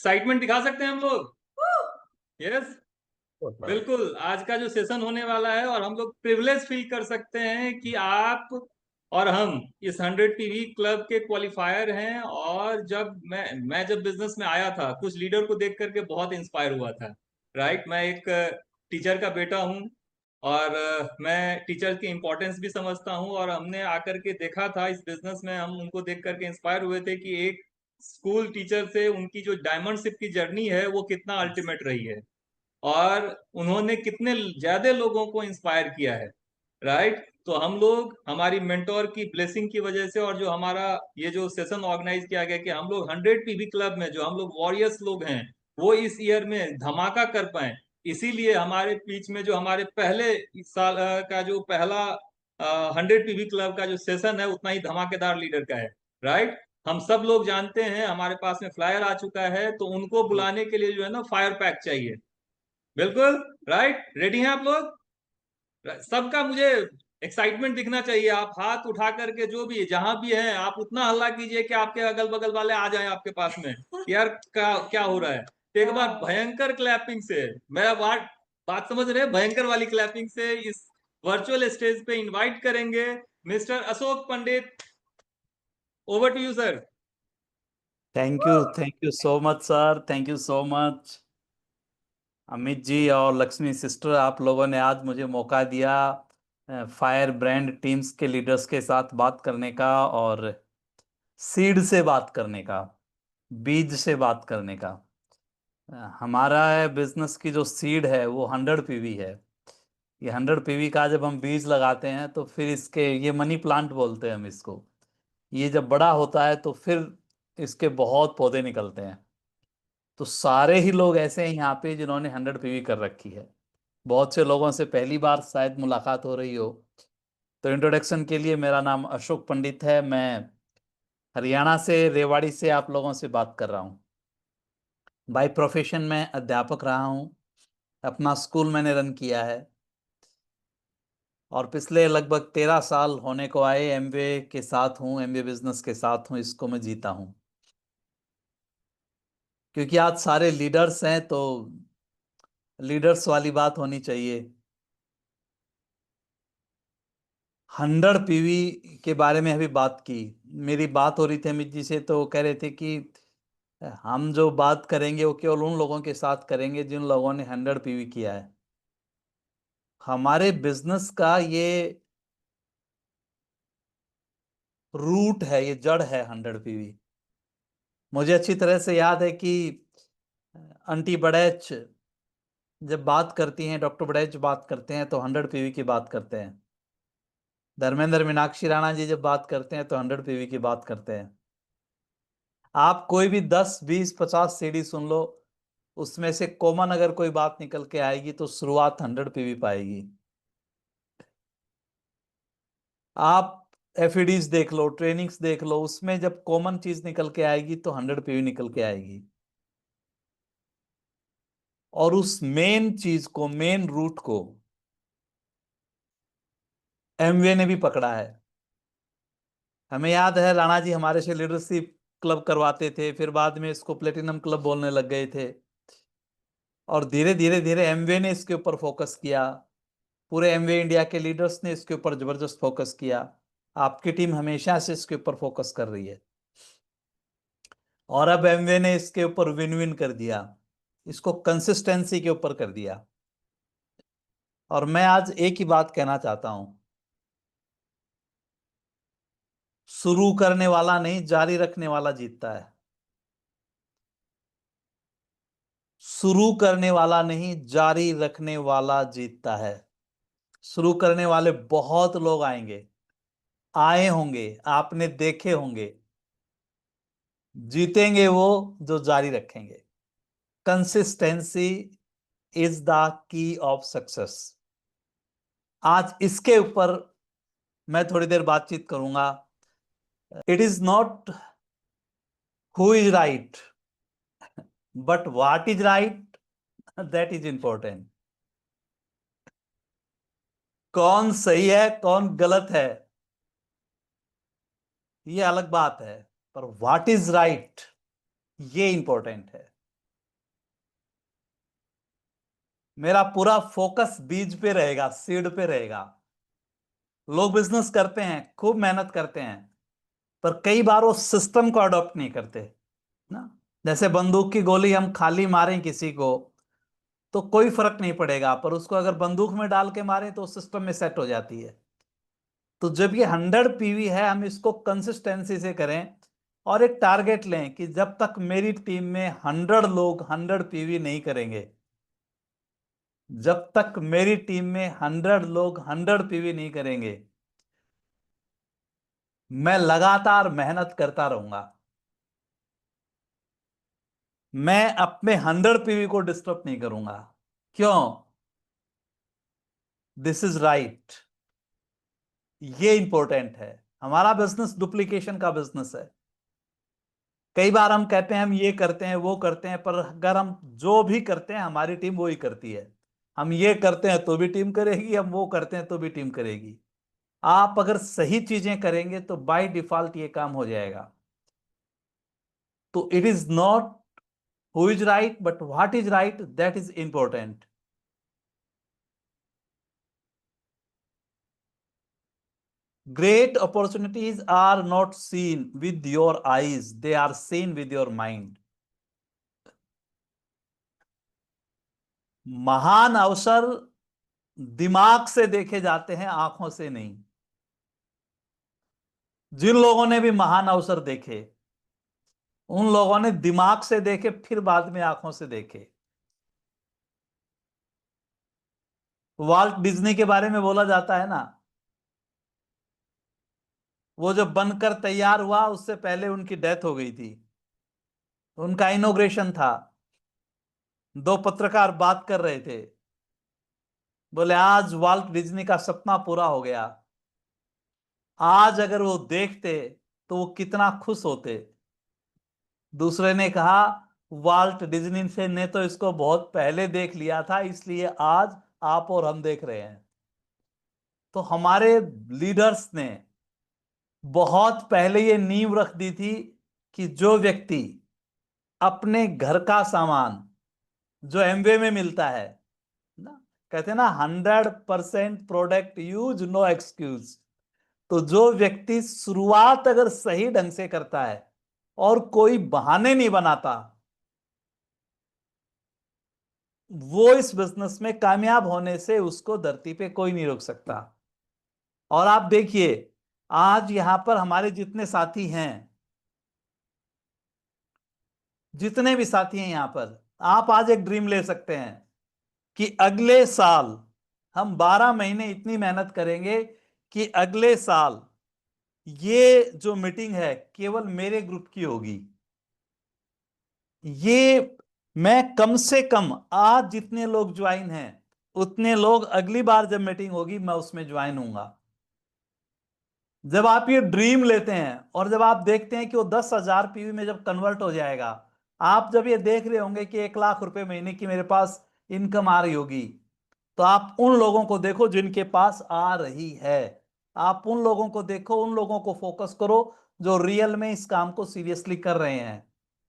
Excitement दिखा सकते हैं हम लोग? यस, बिल्कुल। आज का जो सेशन होने वाला है, और हम लोग प्रिविलेज फील कर सकते हैं कि आप और हम इस 100 पीवी क्लब के क्वालिफायर हैं। और जब मैं जब बिजनेस में आया था, कुछ लीडर को देख करके बहुत इंस्पायर हुआ था। राइट, मैं एक टीचर का बेटा हूँ, और मैं टीचर की इम्पोर्टेंस भी समझता हूँ। और हमने आकर के देखा था इस बिजनेस में, हम उनको देख करके इंस्पायर हुए थे कि एक स्कूल टीचर से उनकी जो डायमंडशिप की जर्नी है वो कितना अल्टीमेट रही है, और उन्होंने कितने ज्यादा लोगों को इंस्पायर किया है। राइट, तो हम लोग हमारी मेंटोर की ब्लेसिंग की वजह से, और जो हमारा ये जो सेशन ऑर्गेनाइज किया गया कि हम लोग 100 पीवी क्लब में जो हम लोग वॉरियर्स लोग हैं वो इस ईयर में धमाका कर पाए, इसीलिए हमारे बीच में जो हमारे पहले इस साल का जो पहला 100 पीवी क्लब का जो सेशन है उतना ही धमाकेदार लीडर का है। राइट, हम सब लोग जानते हैं, हमारे पास में फ्लायर आ चुका है, तो उनको बुलाने के लिए जो है ना फायर पैक चाहिए। बिल्कुल। राइट, रेडी हैं आप लोग? सबका मुझे एक्साइटमेंट दिखना चाहिए। आप हाथ उठा करके जो भी जहां भी हैं, आप उतना हल्ला कीजिए कि आपके अगल बगल वाले आ जाएं आपके पास में। यार क्या हो रहा है? तो एक बार भयंकर क्लैपिंग से, मेरा बात समझ रहे हैं? भयंकर वाली क्लैपिंग से इस वर्चुअल स्टेज पे इनवाइट करेंगे mister Ashok Pandit. Over to you sir. Thank you so much sir, thank you so much. Amit ji और लक्ष्मी सिस्टर, आप लोगों ने आज मुझे मौका दिया फायर ब्रांड टीम्स के लीडर्स के साथ बात करने का, और सीड से बात करने का, बीज से बात करने का। हमारा बिजनेस की जो सीड है वो 100 पीवी है। ये 100 पीवी का जब हम बीज लगाते हैं तो फिर इसके, ये मनी प्लांट बोलते हैं हम इसको, ये जब बड़ा होता है तो फिर इसके बहुत पौधे निकलते हैं। तो सारे ही लोग ऐसे हैं यहाँ पे जिन्होंने 100 पीवी कर रखी है। बहुत से लोगों से पहली बार शायद मुलाकात हो रही हो। तो इंट्रोडक्शन के लिए, मेरा नाम अशोक पंडित है, मैं हरियाणा से, रेवाड़ी से आप लोगों से बात कर रहा हूँ। बाय प्रोफेशन में अध्यापक रहा हूँ। अपना स्कूल मैंने रन किया है, और पिछले लगभग 13 साल होने को आए एमबीए के साथ हूँ, एमबीए बिजनेस के साथ हूँ, इसको मैं जीता हूँ। क्योंकि आज सारे लीडर्स हैं तो लीडर्स वाली बात होनी चाहिए। 100 पीवी के बारे में अभी बात की, मेरी बात हो रही थी अमित जी से, तो कह रहे थे कि हम जो बात करेंगे वो केवल उन लोगों के साथ करेंगे जिन लोगों ने 100 पीवी किया है। हमारे बिजनेस का ये रूट है, ये जड़ है 100 पीवी। मुझे अच्छी तरह से याद है कि आंटी बड़ैच जब बात करती हैं, डॉक्टर बड़ैच बात करते हैं तो 100 पीवी की बात करते हैं। धर्मेंद्र मीनाक्षी राणा जी जब बात करते हैं तो 100 पीवी की बात करते हैं। आप कोई भी 10 20 50 सीडी सुन लो, उसमें से कॉमन अगर कोई बात निकल के आएगी तो शुरुआत 100 पीवी पाएगी। आप एफईडीज देख लो, ट्रेनिंग्स देख लो, उसमें जब कॉमन चीज निकल के आएगी तो 100 पीवी निकल के आएगी। और उस मेन चीज को, मेन रूट को एमवे ने भी पकड़ा है। हमें याद है राणा जी हमारे से लीडरशिप क्लब करवाते थे, फिर बाद में इसको प्लेटिनम क्लब बोलने लग गए थे, और धीरे धीरे धीरे एमवे ने इसके ऊपर फोकस किया। पूरे एमवे इंडिया के लीडर्स ने इसके ऊपर जबरदस्त फोकस किया। आपकी टीम हमेशा से इसके ऊपर फोकस कर रही है, और अब एमवे ने इसके ऊपर विन विन कर दिया, इसको कंसिस्टेंसी के ऊपर कर दिया। और मैं आज एक ही बात कहना चाहता हूं, शुरू करने वाला नहीं, जारी रखने वाला जीतता है। शुरू करने वाला नहीं, जारी रखने वाला जीतता है। शुरू करने वाले बहुत लोग आएंगे, आए होंगे, आपने देखे होंगे। जीतेंगे वो जो जारी रखेंगे। Consistency is the key of success. आज इसके ऊपर मैं थोड़ी देर बातचीत करूंगा। It is not who is right, but what is right, that is important. कौन सही है कौन गलत है ये अलग बात है, पर व्हाट इज राइट ये इंपॉर्टेंट है। मेरा पूरा फोकस बीज पे रहेगा, सीड पे रहेगा। लोग बिजनेस करते हैं, खूब मेहनत करते हैं, पर कई बार वो सिस्टम को अडॉप्ट नहीं करते ना। जैसे बंदूक की गोली हम खाली मारें किसी को तो कोई फर्क नहीं पड़ेगा, पर उसको अगर बंदूक में डाल के मारें तो सिस्टम में सेट हो जाती है। तो जब ये 100 पीवी है, हम इसको कंसिस्टेंसी से करें और एक टारगेट लें कि जब तक मेरी टीम में 100 लोग 100 पीवी नहीं करेंगे, जब तक मेरी टीम में 100 लोग 100 पीवी नहीं करेंगे, मैं लगातार मेहनत करता रहूंगा। मैं अपने 100 पीवी को डिस्टर्ब नहीं करूंगा। क्यों? This is right. ये इंपॉर्टेंट है। हमारा बिजनेस डुप्लीकेशन का बिजनेस है। कई बार हम कहते हैं हम ये करते हैं वो करते हैं, पर अगर हम जो भी करते हैं हमारी टीम वही करती है। हम ये करते हैं तो भी टीम करेगी, हम वो करते हैं तो भी टीम करेगी। आप अगर सही चीजें करेंगे तो बाय डिफॉल्ट ये काम हो जाएगा। तो it is not who is right but what is right, that is important. Great opportunities are not seen with your eyes, they are seen with your mind. महान अवसर दिमाग से देखे जाते हैं, आंखों से नहीं। जिन लोगों ने भी महान अवसर देखे, उन लोगों ने दिमाग से देखे, फिर बाद में आंखों से देखे। वाल्ट डिज्नी के बारे में बोला जाता है ना, वो जब बनकर तैयार हुआ उससे पहले उनकी डेथ हो गई थी। उनका इनॉग्रेशन था, दो पत्रकार बात कर रहे थे, बोले आज वाल्ट डिज्नी का सपना पूरा हो गया। आज अगर वो देखते तो वो कितना खुश होते। दूसरे ने कहा वाल्ट डिज्नी से ने तो इसको बहुत पहले देख लिया था, इसलिए आज आप और हम देख रहे हैं। तो हमारे लीडर्स ने बहुत पहले ये नींव रख दी थी कि जो व्यक्ति अपने घर का सामान जो एमवे में मिलता है ना, कहते हैं ना 100% प्रोडक्ट यूज नो एक्सक्यूज। तो जो व्यक्ति शुरुआत अगर सही ढंग से करता है और कोई बहाने नहीं बनाता, वो इस बिजनेस में कामयाब होने से उसको धरती पे कोई नहीं रोक सकता। और आप देखिए आज यहां पर हमारे जितने साथी हैं, जितने भी साथी हैं यहां पर, आप आज एक ड्रीम ले सकते हैं कि अगले साल हम 12 महीने इतनी मेहनत करेंगे कि अगले साल ये जो मीटिंग है केवल मेरे ग्रुप की होगी। ये मैं कम से कम आज जितने लोग ज्वाइन हैं उतने लोग अगली बार जब मीटिंग होगी मैं उसमें ज्वाइन हूंगा। जब आप ये ड्रीम लेते हैं और जब आप देखते हैं कि वो 10,000 पीवी में जब कन्वर्ट हो जाएगा, आप जब ये देख रहे होंगे कि 1 लाख रुपए महीने की मेरे पास इनकम आ रही होगी, तो आप उन लोगों को देखो जिनके पास आ रही है। आप उन लोगों को देखो, उन लोगों को फोकस करो जो रियल में इस काम को सीरियसली कर रहे हैं।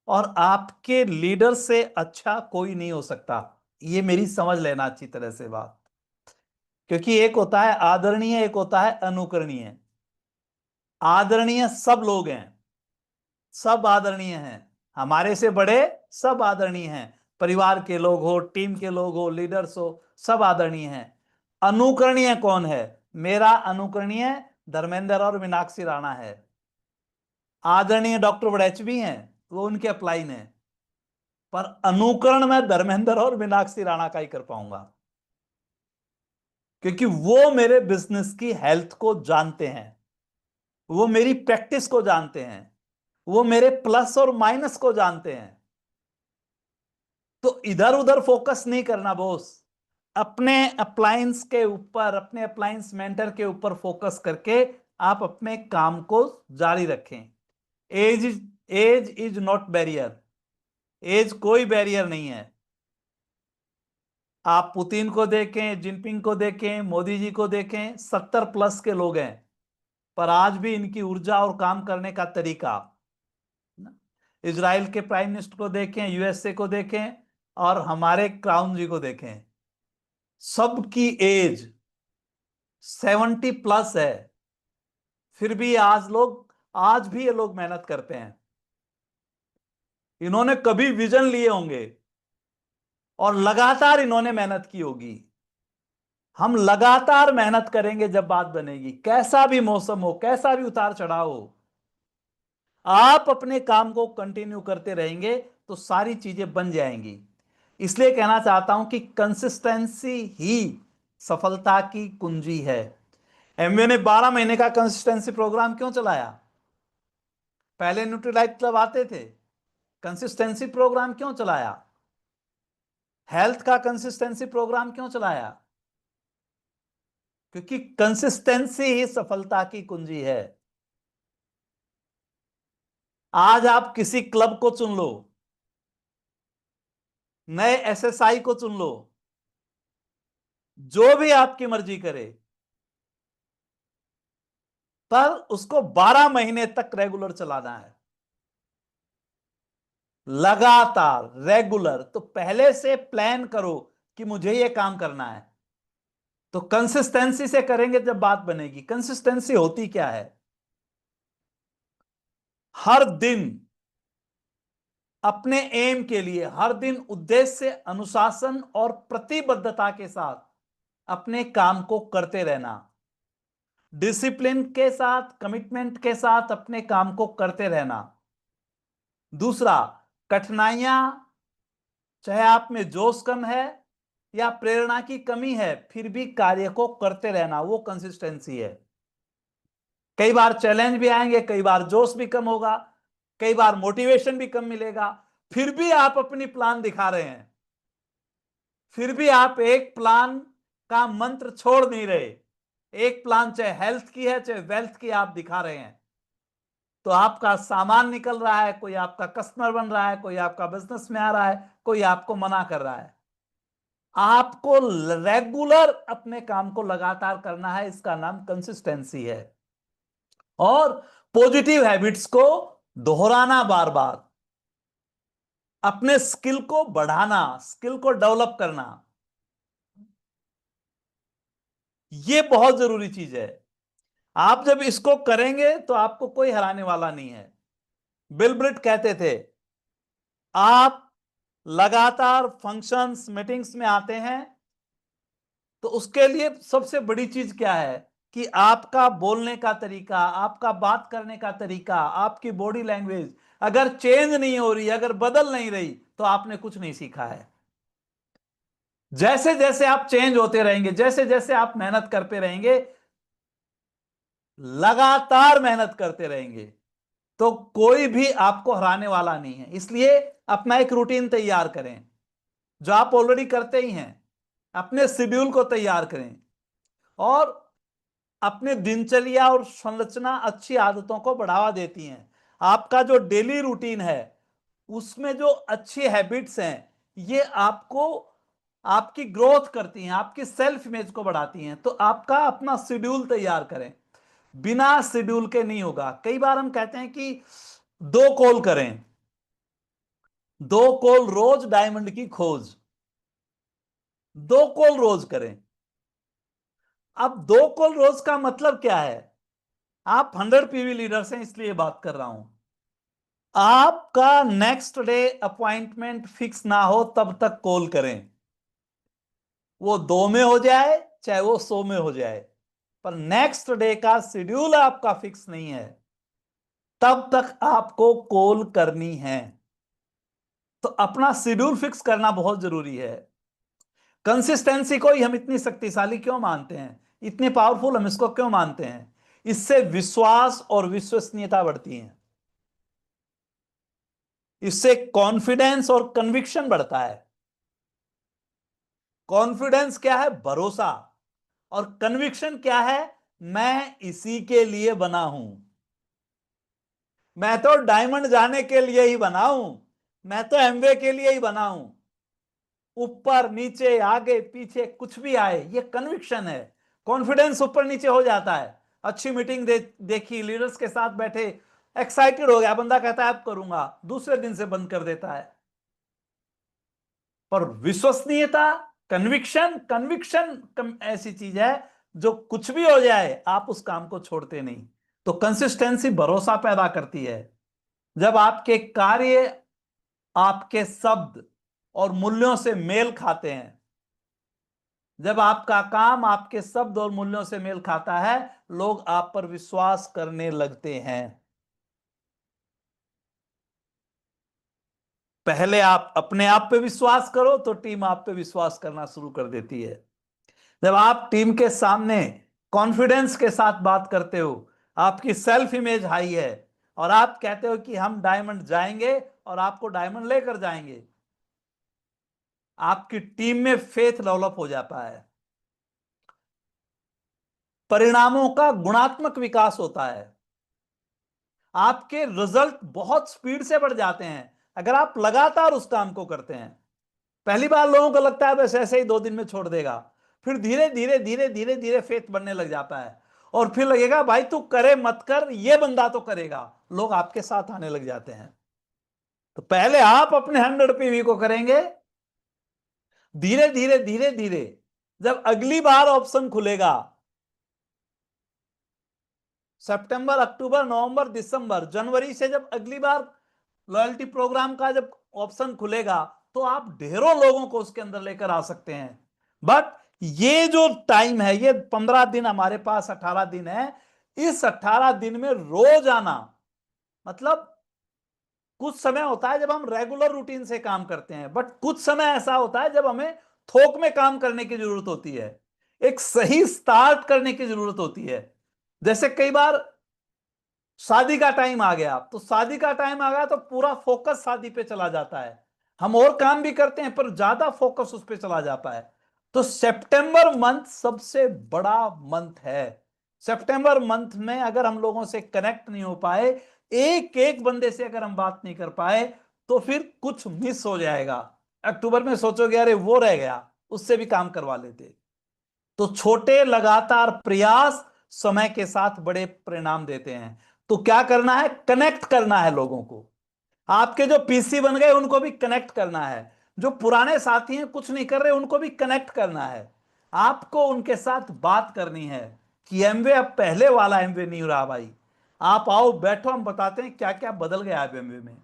और आपके लीडर से अच्छा कोई नहीं हो सकता। ये मेरी समझ लेना अच्छी तरह से बात। क्योंकि एक होता है आदरणीय, एक होता है अनुकरणीय। आदरणीय सब लोग हैं, सब आदरणीय हैं, हमारे से बड़े सब आदरणीय हैं, परिवार के लोग हो, टीम के लोग हो, लीडर्स हो, सब आदरणीय हैं। अनुकरणीय कौन है? मेरा अनुकरणीय धर्मेंद्र और मीनाक्षी राणा है। आदरणीय डॉक्टर वड़ैच भी हैं, वो उनके अपलाइन है, पर अनुकरण मैं धर्मेंद्र और मीनाक्षी राणा का ही कर पाऊंगा, क्योंकि वो मेरे बिजनेस की हेल्थ को जानते हैं, वो मेरी प्रैक्टिस को जानते हैं, वो मेरे प्लस और माइनस को जानते हैं। तो इधर उधर फोकस नहीं करना बॉस। अपने अप्लायंस के ऊपर, अपने अप्लायंस मेंटर के ऊपर फोकस करके आप अपने काम को जारी रखें। Age is not barrier. Age कोई बैरियर नहीं है। आप पुतिन को देखें, जिनपिंग को देखें, मोदी जी को देखें, 70+ के लोग हैं, पर आज भी इनकी ऊर्जा और काम करने का तरीका। इजराइल के प्राइम मिनिस्टर को देखें, यूएसए को देखें, और हमारे क्राउन जी को देखें, सबकी एज 70+ है, फिर भी आज भी ये लोग मेहनत करते हैं। इन्होंने कभी विजन लिए होंगे और लगातार इन्होंने मेहनत की होगी। हम लगातार मेहनत करेंगे जब बात बनेगी, कैसा भी मौसम हो, कैसा भी उतार चढ़ाव हो, आप अपने काम को कंटिन्यू करते रहेंगे तो सारी चीजें बन जाएंगी। इसलिए कहना चाहता हूं कि कंसिस्टेंसी ही सफलता की कुंजी है। एमवे ने 12 महीने का कंसिस्टेंसी प्रोग्राम क्यों चलाया? पहले न्यूट्रीलाइट क्लब आते थे, कंसिस्टेंसी प्रोग्राम क्यों चलाया? हेल्थ का कंसिस्टेंसी प्रोग्राम क्यों चलाया? क्योंकि कंसिस्टेंसी ही सफलता की कुंजी है। आज आप किसी क्लब को चुन लो, नए एसएसआई को चुन लो, जो भी आपकी मर्जी करे, पर उसको 12 महीने तक रेगुलर चलाना है, लगातार रेगुलर। तो पहले से प्लान करो कि मुझे यह काम करना है, तो कंसिस्टेंसी से करेंगे जब बात बनेगी। कंसिस्टेंसी होती क्या है? हर दिन अपने एम के लिए, हर दिन उद्देश्य, अनुशासन और प्रतिबद्धता के साथ अपने काम को करते रहना, डिसिप्लिन के साथ, कमिटमेंट के साथ अपने काम को करते रहना। दूसरा, कठिनाइयां, चाहे आप में जोश कम है या प्रेरणा की कमी है, फिर भी कार्य को करते रहना, वो कंसिस्टेंसी है। कई बार चैलेंज भी आएंगे, कई बार जोश भी कम होगा, कई बार मोटिवेशन भी कम मिलेगा, फिर भी आप अपनी प्लान दिखा रहे हैं, फिर भी आप एक प्लान का मंत्र छोड़ नहीं रहे। एक प्लान चाहे हेल्थ की है, चाहे वेल्थ की, आप दिखा रहे हैं, तो आपका सामान निकल रहा है, कोई आपका कस्टमर बन रहा है, कोई आपका बिजनेस में आ रहा है, कोई आपको मना कर रहा है। आपको रेगुलर अपने काम को लगातार करना है, इसका नाम कंसिस्टेंसी है। और पॉजिटिव हैबिट्स को दोहराना, बार बार अपने स्किल को बढ़ाना, स्किल को डेवलप करना, यह बहुत जरूरी चीज है। आप जब इसको करेंगे तो आपको कोई हराने वाला नहीं है। बिल ब्रिट कहते थे, आप लगातार फंक्शंस, मीटिंग्स में आते हैं तो उसके लिए सबसे बड़ी चीज क्या है कि आपका बोलने का तरीका, आपका बात करने का तरीका, आपकी बॉडी लैंग्वेज अगर चेंज नहीं हो रही, अगर बदल नहीं रही, तो आपने कुछ नहीं सीखा है। जैसे जैसे आप चेंज होते रहेंगे, जैसे जैसे आप मेहनत करते रहेंगे, लगातार मेहनत करते रहेंगे, तो कोई भी आपको हराने वाला नहीं है। इसलिए अपना एक रूटीन तैयार करें, जो आप ऑलरेडी करते ही हैं। अपने शेड्यूल को तैयार करें और अपने दिनचर्या और संरचना अच्छी आदतों को बढ़ावा देती हैं। आपका जो डेली रूटीन है उसमें जो अच्छी हैबिट्स हैं, ये आपको, आपकी ग्रोथ करती हैं, आपकी सेल्फ इमेज को बढ़ाती हैं। तो आपका अपना शेड्यूल तैयार करें, बिना शेड्यूल के नहीं होगा। कई बार हम कहते हैं कि 2 कॉल करें, 2 कॉल रोज डायमंड की खोज, 2 कॉल रोज करें। अब 2 कॉल रोज का मतलब क्या है? आप 100 पीवी लीडर्स हैं, इसलिए बात कर रहा हूं। आपका नेक्स्ट डे अपॉइंटमेंट फिक्स ना हो तब तक कॉल करें, वो 2 में हो जाए चाहे वो 100 में हो जाए, पर नेक्स्ट डे का शेड्यूल आपका फिक्स नहीं है तब तक आपको कॉल करनी है। तो अपना शेड्यूल फिक्स करना बहुत जरूरी है। कंसिस्टेंसी को ही हम इतनी शक्तिशाली क्यों मानते हैं, इतनी पावरफुल हम इसको क्यों मानते हैं? इससे विश्वास और विश्वसनीयता बढ़ती है, इससे कॉन्फिडेंस और कन्विक्शन बढ़ता है। कॉन्फिडेंस क्या है? भरोसा। और कन्विक्शन क्या है? मैं इसी के लिए बना हूं, मैं तो डायमंड जाने के लिए ही बना हूं, मैं तो एमवे के लिए ही बना हूं। ऊपर नीचे आगे पीछे कुछ भी आए, ये कन्विक्शन है। कॉन्फिडेंस ऊपर नीचे हो जाता है। अच्छी मीटिंग देखी, लीडर्स के साथ बैठे, एक्साइटेड हो गया बंदा, कहता है अब करूंगा, दूसरे दिन से बंद कर देता है। पर विश्वसनीयता, कन्विक्शन कन्विक्शन ऐसी चीज है जो कुछ भी हो जाए आप उस काम को छोड़ते नहीं। तो कंसिस्टेंसी भरोसा पैदा करती है। जब आपके कार्य आपके शब्द और मूल्यों से मेल खाते हैं, जब आपका काम आपके शब्द और मूल्यों से मेल खाता है, लोग आप पर विश्वास करने लगते हैं। पहले आप अपने आप पे विश्वास करो तो टीम आप पे विश्वास करना शुरू कर देती है। जब आप टीम के सामने कॉन्फिडेंस के साथ बात करते हो, आपकी सेल्फ इमेज हाई है और आप कहते हो कि हम डायमंड जाएंगे और आपको डायमंड लेकर जाएंगे, आपकी टीम में फेथ डेवलप हो जाता है। परिणामों का गुणात्मक विकास होता है। आपके रिजल्ट बहुत स्पीड से बढ़ जाते हैं अगर आप लगातार उस काम को करते हैं। पहली बार लोगों को लगता है बस ऐसे ही 2 दिन में छोड़ देगा, फिर धीरे धीरे धीरे धीरे धीरे फेथ बढ़ने लग जाता है और फिर लगेगा भाई तू करे मत कर, ये बंदा तो करेगा, लोग आपके साथ आने लग जाते हैं। तो पहले आप अपने 100 PV को करेंगे, धीरे धीरे धीरे धीरे जब अगली बार ऑप्शन खुलेगा, सितंबर, अक्टूबर, नवंबर, दिसंबर, जनवरी से जब अगली बार लॉयल्टी प्रोग्राम का जब ऑप्शन खुलेगा, तो आप ढेरों लोगों को उसके अंदर लेकर आ सकते हैं। बट ये जो टाइम है, ये 15 दिन हमारे पास 18 दिन है। इस 18 दिन में रोज आना, मतलब कुछ समय होता है जब हम रेगुलर रूटीन से काम करते हैं, बट कुछ समय ऐसा होता है जब हमें थोक में काम करने की जरूरत होती है, एक सही स्टार्ट करने की जरूरत होती है। जैसे कई बार शादी का टाइम आ गया, तो शादी का टाइम आ गया तो पूरा फोकस शादी पे चला जाता है, हम और काम भी करते हैं पर ज्यादा फोकस उस पे चला जाता है। तो सितंबर मंथ सबसे बड़ा मंथ है। सितंबर मंथ में अगर हम लोगों से कनेक्ट नहीं हो पाए, एक एक बंदे से अगर हम बात नहीं कर पाए, तो फिर कुछ मिस हो जाएगा। अक्टूबर में सोचोगे अरे वो रह गया, उससे भी काम करवा लेते। तो छोटे लगातार प्रयास समय के साथ बड़े परिणाम देते हैं। तो क्या करना है, कनेक्ट करना है लोगों को। आपके जो पीसी बन गए उनको भी कनेक्ट करना है, जो पुराने साथी हैं कुछ नहीं कर रहे उनको भी कनेक्ट करना है। आपको उनके साथ बात करनी है कि एमवे अब पहले वाला एमवे नहीं रहा भाई, आप आओ बैठो, हम बताते हैं क्या क्या बदल गया है एमवे में।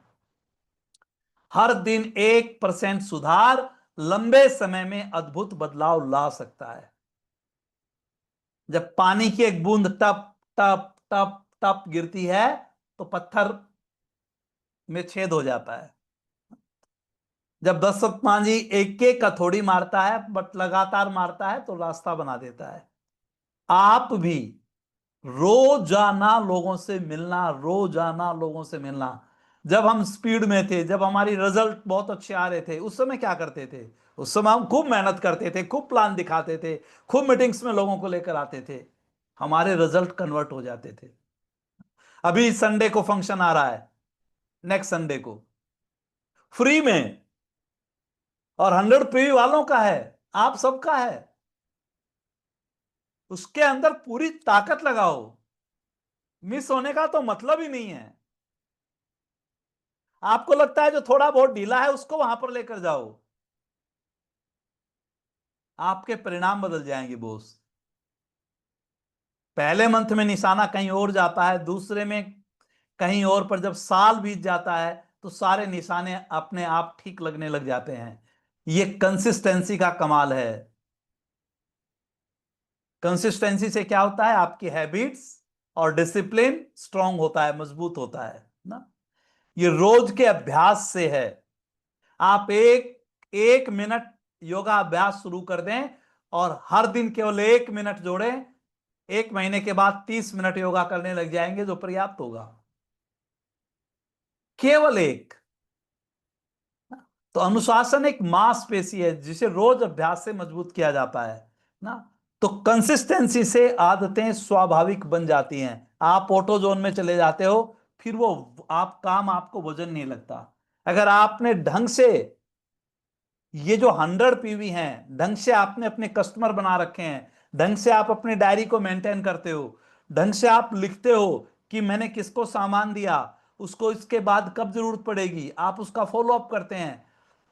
हर दिन 1% सुधार लंबे समय में अद्भुत बदलाव ला सकता है। जब पानी की एक बूंद टप टप टप टप गिरती है तो पत्थर में छेद हो जाता है। जब दशरथ मांझी एक एक हथौड़ी मारता है बट लगातार मारता है तो रास्ता बना देता है। आप भी रोजाना लोगों से मिलना, रोजाना लोगों से मिलना। जब हम स्पीड में थे, जब हमारी रिजल्ट बहुत अच्छे आ रहे थे, उस समय क्या करते थे, उस समय हम खूब मेहनत करते थे, खूब प्लान दिखाते थे, खूब मीटिंग्स में लोगों को लेकर आते थे, हमारे रिजल्ट कन्वर्ट हो जाते थे। अभी संडे को फंक्शन आ रहा है, नेक्स्ट संडे को फ्री में, और 100 PV वालों का है, आप सबका है। उसके अंदर पूरी ताकत लगाओ, मिस होने का तो मतलब ही नहीं है। आपको लगता है जो थोड़ा बहुत ढीला है उसको वहां पर लेकर जाओ, आपके परिणाम बदल जाएंगे बॉस। पहले मंथ में निशाना कहीं और जाता है, दूसरे में कहीं और, पर जब साल बीत जाता है तो सारे निशाने अपने आप ठीक लगने लग जाते हैं। ये कंसिस्टेंसी का कमाल है। कंसिस्टेंसी से क्या होता है, आपकी हैबिट्स और डिसिप्लिन स्ट्रांग होता है, मजबूत होता है ना। ये रोज के अभ्यास से है। आप एक एक मिनट योगा अभ्यास शुरू कर दें और हर दिन केवल 1 मिनट जोड़ें, 1 महीने के बाद 30 मिनट योगा करने लग जाएंगे, जो पर्याप्त होगा, केवल एक। तो अनुशासन एक मांसपेशी है जिसे रोज अभ्यास से मजबूत किया जाता है ना। तो कंसिस्टेंसी से आदतें स्वाभाविक बन जाती हैं। आप ऑटो जोन में चले जाते हो, फिर वो आप काम आपको वजन नहीं लगता। अगर आपने ढंग से ये जो 100 PV हैं, ढंग से आपने अपने कस्टमर बना रखे हैं, ढंग से आप अपनी डायरी को मेंटेन करते हो, ढंग से आप लिखते हो कि मैंने किसको सामान दिया, उसको इसके बाद कब जरूरत पड़ेगी, आप उसका फॉलो अप करते हैं,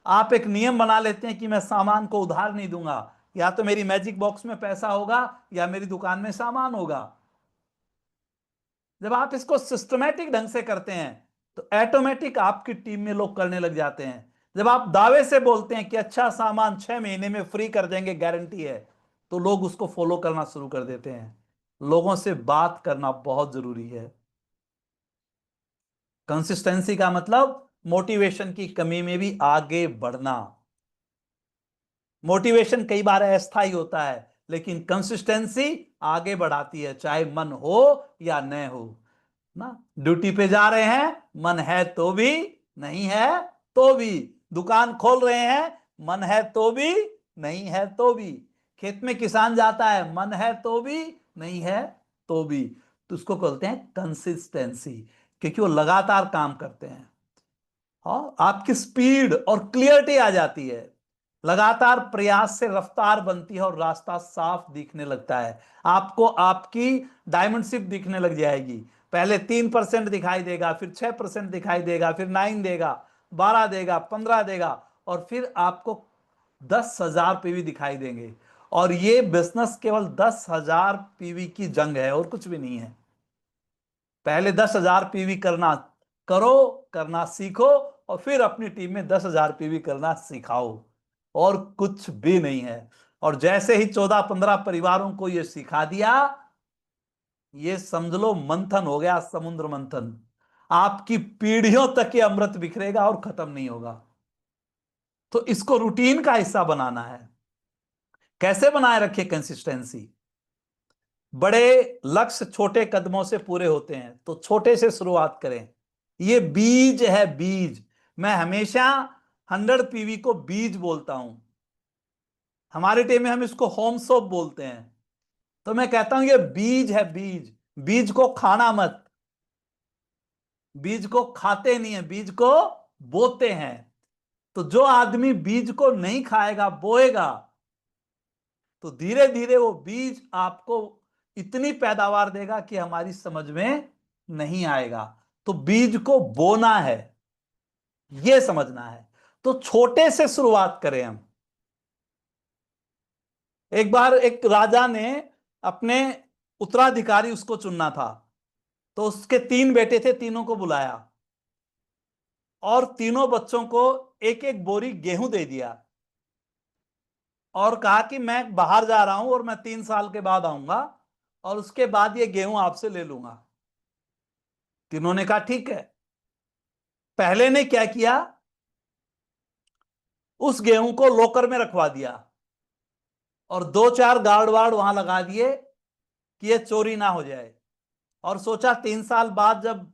आप एक नियम बना लेते हैं कि मैं सामान को उधार नहीं दूंगा, या तो मेरी मैजिक बॉक्स में पैसा होगा या मेरी दुकान में सामान होगा। जब आप इसको सिस्टमेटिक ढंग से करते हैं तो ऑटोमेटिक आपकी टीम में लोग करने लग जाते हैं। जब आप दावे से बोलते हैं कि अच्छा सामान 6 महीने में फ्री कर देंगे, गारंटी है, तो लोग उसको फॉलो करना शुरू कर देते हैं। लोगों से बात करना बहुत जरूरी है। कंसिस्टेंसी का मतलब मोटिवेशन की कमी में भी आगे बढ़ना। मोटिवेशन कई बार अस्थायी होता है, लेकिन कंसिस्टेंसी आगे बढ़ाती है, चाहे मन हो या न हो ना। ड्यूटी पे जा रहे हैं, मन है तो भी, नहीं है तो भी। दुकान खोल रहे हैं, मन है तो भी, नहीं है तो भी। खेत में किसान जाता है, मन है तो भी, नहीं है तो भी। तो उसको कहते हैं कंसिस्टेंसी, क्योंकि वो लगातार काम करते हैं। हाँ, आपकी स्पीड और क्लियरिटी आ जाती है। लगातार प्रयास से रफ्तार बनती है और रास्ता साफ दिखने लगता है। आपको आपकी डायमंड शिप दिखने लग जाएगी। पहले 3% दिखाई देगा, फिर 6% दिखाई देगा, फिर 9 देगा, 12 देगा, 15 देगा, और फिर आपको 10,000 पीवी दिखाई देंगे। और ये बिजनेस केवल 10,000 पीवी की जंग है और कुछ भी नहीं है। पहले 10,000 पीवी करना करो, करना सीखो, और फिर अपनी टीम में 10,000 पीवी करना सिखाओ, और कुछ भी नहीं है। और जैसे ही 14-15 परिवारों को यह सिखा दिया, ये समझ लो मंथन हो गया, समुद्र मंथन। आपकी पीढ़ियों तक ये अमृत बिखरेगा और खत्म नहीं होगा। तो इसको रूटीन का हिस्सा बनाना है। कैसे बनाए रखे कंसिस्टेंसी? बड़े लक्ष्य छोटे कदमों से पूरे होते हैं, तो छोटे से शुरुआत करें। ये बीज है, बीज। मैं हमेशा 100 पीवी को बीज बोलता हूं। हमारे टीम में हम इसको होम सोप बोलते हैं। तो मैं कहता हूं ये बीज है, बीज। बीज को खाना मत, बीज को खाते नहीं है, बीज को बोते हैं। तो जो आदमी बीज को नहीं खाएगा, बोएगा, तो धीरे धीरे वो बीज आपको इतनी पैदावार देगा कि हमारी समझ में नहीं आएगा। तो बीज को बोना है, यह समझना है। तो छोटे से शुरुआत करें हम। एक बार एक राजा ने अपने उत्तराधिकारी उसको चुनना था, तो उसके 3 बेटे थे, तीनों को बुलाया और तीनों बच्चों को एक एक बोरी गेहूं दे दिया, और कहा कि मैं बाहर जा रहा हूं और मैं 3 साल के बाद आऊंगा, और उसके बाद ये गेहूं आपसे ले लूंगा। तीनों ने कहा ठीक है। पहले ने क्या किया, उस गेहूं को लॉकर में रखवा दिया और 2-4 गार्ड वार्ड वहां लगा दिए कि ये चोरी ना हो जाए, और सोचा 3 साल बाद जब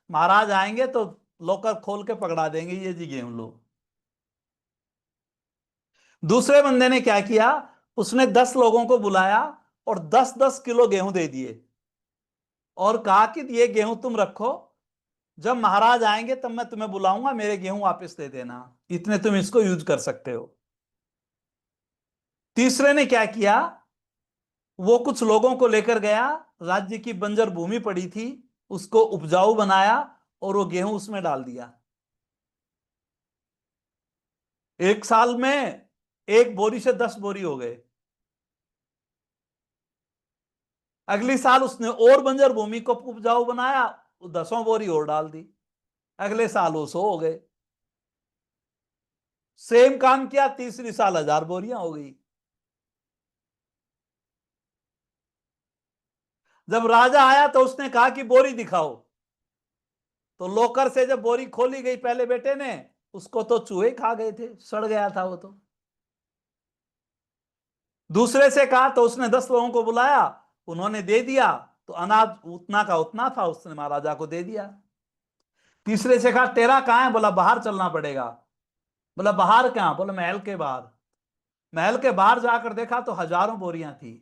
महाराज आएंगे तो लॉकर खोल के पकड़ा देंगे, ये जी गेहूं लो। दूसरे बंदे ने क्या किया, उसने 10 लोगों को बुलाया और 10-10 किलो गेहूं दे दिए, और कहा कि ये गेहूं तुम रखो, जब महाराज आएंगे तब मैं तुम्हें बुलाऊंगा, मेरे गेहूं वापस दे देना, इतने तुम इसको यूज कर सकते हो। तीसरे ने क्या किया, वो कुछ लोगों को लेकर गया, राज्य की बंजर भूमि पड़ी थी, उसको उपजाऊ बनाया और वो गेहूं उसमें डाल दिया। 1 साल में 1 बोरी से 10 बोरी हो गए। अगली साल उसने और बंजर भूमि को उपजाऊ बनाया, 10 बोरी और डाल दी। अगले साल वो 100 हो गए। सेम काम किया, तीसरी साल 1,000 बोरियां हो गई। जब राजा आया तो उसने कहा कि बोरी दिखाओ, तो लोकर से जब बोरी खोली गई पहले बेटे ने, उसको तो चूहे खा गए थे, सड़ गया था वो तो। दूसरे से कहा तो उसने 10 लोगों को बुलाया, उन्होंने दे दिया, तो अनाज उतना का उतना था, उसने महाराजा को दे दिया। तीसरे से कहा तेरा कहां है, बोला बाहर चलना पड़ेगा। बोला बाहर कहां, बोला महल के बाहर। महल के बाहर जाकर देखा तो हजारों बोरियां थी।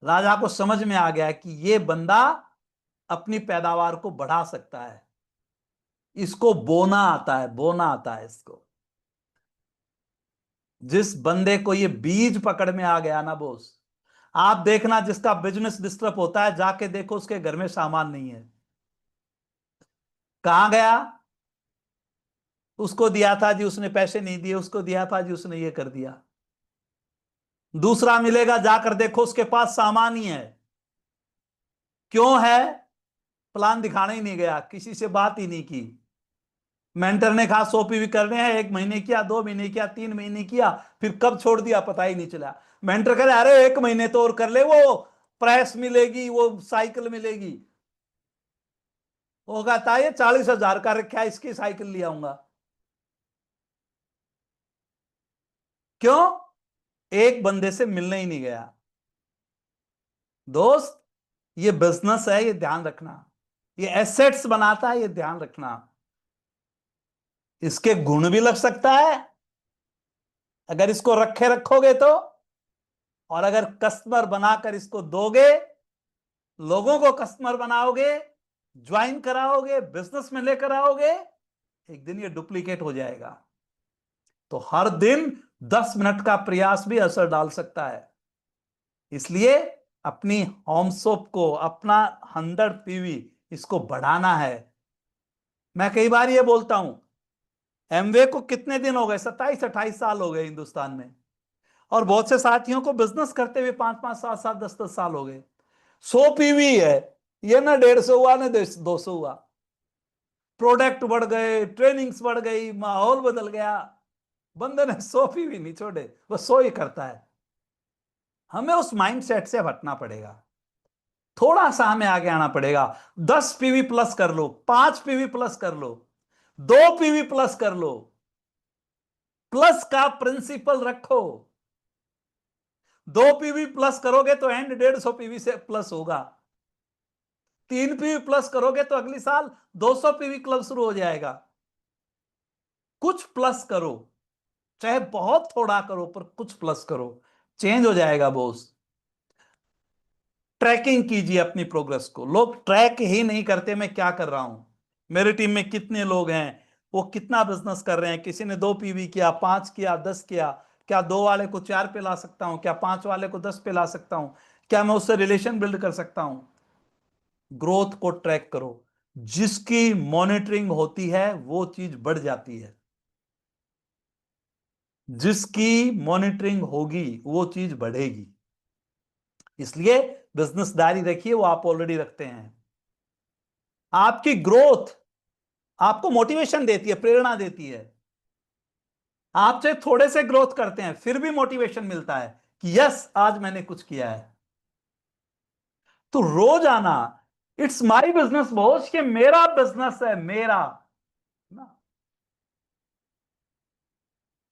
राजा को समझ में आ गया कि ये बंदा अपनी पैदावार को बढ़ा सकता है, इसको बोना आता है, बोना आता है इसको। जिस बंदे को ये बीज पकड़ में आ गया ना बोस, आप देखना जिसका बिजनेस डिस्टर्ब होता है, जाके देखो उसके घर में सामान नहीं है। कहां गया, उसको दिया था जी, उसने पैसे नहीं दिए, उसको दिया था जी, उसने ये कर दिया। दूसरा मिलेगा, जाकर देखो उसके पास सामान ही है। क्यों है? प्लान दिखाने ही नहीं गया, किसी से बात ही नहीं की। मेंटर ने कहा 100 पीवी करने हैं, 1 महीने किया, 2 महीने किया, 3 महीने किया, फिर कब छोड़ दिया पता ही नहीं चला। मेंटर कह रहे अरे 1 महीने तो और कर ले, वो प्रेस मिलेगी, वो साइकिल मिलेगी। वो कहता है ये 40,000 का रखा है, इसकी साइकिल ले आऊंगा। क्यों? एक बंदे से मिलने ही नहीं गया। दोस्त, ये बिजनेस है, ये ध्यान रखना। ये एसेट्स बनाता है, ये ध्यान रखना। इसके गुण भी लग सकता है अगर इसको रखे रखोगे तो। और अगर कस्टमर बनाकर इसको दोगे, लोगों को कस्टमर बनाओगे, ज्वाइन कराओगे, बिजनेस में लेकर आओगे, एक दिन ये डुप्लीकेट हो जाएगा। तो हर दिन 10 मिनट का प्रयास भी असर डाल सकता है। इसलिए अपनी होम सोप को, अपना 100 पीवी, इसको बढ़ाना है। मैं कई बार ये बोलता हूं, एमवे को कितने दिन हो गए, 27-28 साल हो गए हिंदुस्तान में। और बहुत से साथियों को बिजनेस करते हुए 5-5, 7-7, 10-10 साल हो गए। 100 पीवी है, ये ना 150 हुआ ना 200 हुआ। प्रोडक्ट बढ़ गए, ट्रेनिंग्स बढ़ गई, माहौल बदल गया, बंदे ने 100 पीवी नहीं छोड़े, वो 100 ही करता है। हमें उस माइंडसेट से हटना पड़ेगा, थोड़ा सा हमें आगे आना पड़ेगा। 10 पीवी प्लस कर लो, 5 पीवी प्लस कर लो, 2 पीवी प्लस कर लो। प्लस का प्रिंसिपल रखो। 2 पीवी प्लस करोगे तो एंड 150 पीवी से प्लस होगा। 3 पीवी प्लस करोगे तो अगली साल 200 पीवी क्लब शुरू हो जाएगा। कुछ प्लस करो, चाहे बहुत थोड़ा करो, पर कुछ प्लस करो, चेंज हो जाएगा बॉस। ट्रैकिंग कीजिए अपनी प्रोग्रेस को। लोग ट्रैक ही नहीं करते, मैं क्या कर रहा हूं, मेरी टीम में कितने लोग हैं, वो कितना बिजनेस कर रहे हैं, किसी ने 2 पीवी किया, 5 किया, 10 किया, क्या 2 वाले को 4 पे ला सकता हूं, क्या 5 वाले को 10 पे ला सकता हूं, क्या मैं उससे रिलेशन बिल्ड कर सकता हूं। ग्रोथ को ट्रैक करो। जिसकी मॉनिटरिंग होती है वो चीज बढ़ जाती है। जिसकी मॉनिटरिंग होगी वो चीज बढ़ेगी। इसलिए बिजनेस डायरी रखिए, वो आप ऑलरेडी रखते हैं। आपकी ग्रोथ आपको मोटिवेशन देती है, प्रेरणा देती है। आप चाहे थोड़े से ग्रोथ करते हैं फिर भी मोटिवेशन मिलता है कि यस आज मैंने कुछ किया है। तो रोज आना, इट्स माई बिजनेस बॉस, कि मेरा बिजनेस है, मेरा ना।